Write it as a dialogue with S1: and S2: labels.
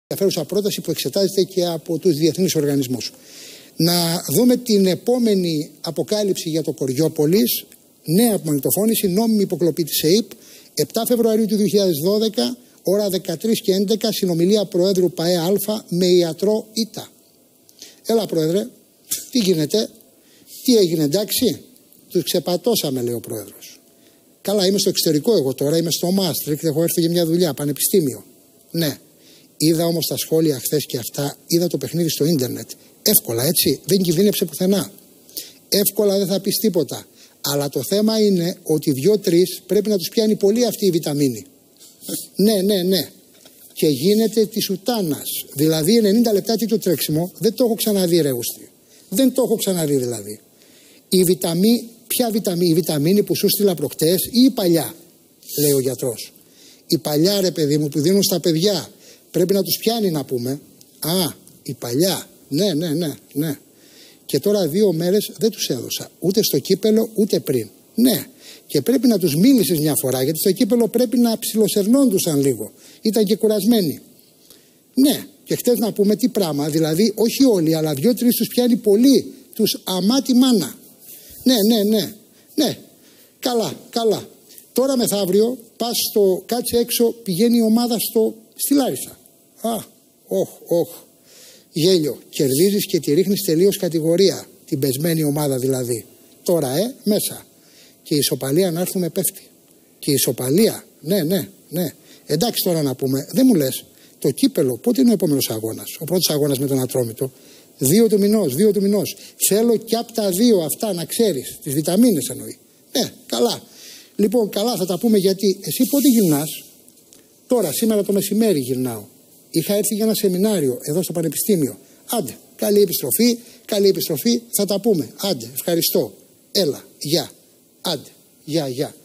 S1: ενδιαφέρουσα πρόταση που εξετάζεται και από τους διεθνείς οργανισμούς. Να δούμε την επόμενη αποκάλυψη για το Κοριόπολης, νέα μαγνητοφώνηση, νόμιμη υποκλοπή της ΕΥΠ, 7 Φεβρουαρίου του 2012, ώρα 13:11, συνομιλία Προέδρου ΠΑΕ Α με ιατρό ΙΤΑ. Έλα Πρόεδρε, τι γίνεται, τι έγινε, εντάξει, τους ξεπατώσαμε, λέει ο Πρόεδρος. Καλά, είμαι στο εξωτερικό εγώ τώρα, είμαι στο Μάστρικτ, έχω έρθει για μια δουλειά, πανεπιστήμιο. Ναι. Είδα όμως τα σχόλια χθες και αυτά, είδα το παιχνίδι στο ίντερνετ. Εύκολα, έτσι, δεν κινδύνεψε πουθενά. Εύκολα δεν θα πεις τίποτα. Αλλά το θέμα είναι ότι 2-3 πρέπει να τους πιάνει πολύ αυτή η βιταμίνη. Ναι. Και γίνεται της ουτάνας. Δηλαδή 90 λεπτά τι το τρέξιμο, δεν το έχω ξαναδεί ρε Ούστη. Δεν το έχω ξαναδεί δηλαδή. Ποια βιταμίνη, η βιταμίνη που σου στείλα προχτές ή η παλιά, λέει ο γιατρός. Η παλιά ρε παιδί μου που δίνουν στα παιδιά. Πρέπει να τους πιάνει να πούμε. Α, η παλιά. Ναι. Και τώρα 2 μέρες δεν τους έδωσα. Ούτε στο κύπελο ούτε πριν. Ναι. Και πρέπει να τους μίλησες μια φορά. Γιατί στο κύπελο πρέπει να ψιλοσερνόντουσαν λίγο. Ήταν και κουρασμένοι. Ναι. Και χτες να πούμε τι πράγμα. Δηλαδή όχι όλοι αλλά 2-3 τους πιάνει πολύ. Τους αμάτι μάνα. Ναι. Καλά. Τώρα μεθαύριο πας στο κάτσε έξω, πηγαίνει η ομάδα στη Λάρισα. Γέλιο. Κερδίζεις και τη ρίχνεις τελείως κατηγορία. Την πεσμένη ομάδα δηλαδή. Τώρα μέσα. Και η ισοπαλία να έρθουμε πέφτει. Και η ισοπαλία. Ναι. Εντάξει τώρα να πούμε. Δεν μου λες. Το κύπελο πότε είναι ο επόμενος αγώνας. Ο πρώτος αγώνας με τον Ατρόμητο. 2 του μηνός. Θέλω και από τα 2 αυτά να ξέρεις. Τις βιταμίνες εννοεί. Ναι, καλά. Λοιπόν, καλά θα τα πούμε γιατί εσύ πότε γυρνάς. Τώρα, σήμερα το μεσημέρι γυρνάω. Είχα έρθει για ένα σεμινάριο εδώ στο Πανεπιστήμιο. Άντε, καλή επιστροφή, θα τα πούμε. Άντε, ευχαριστώ. Έλα, γεια. Άντε, γεια.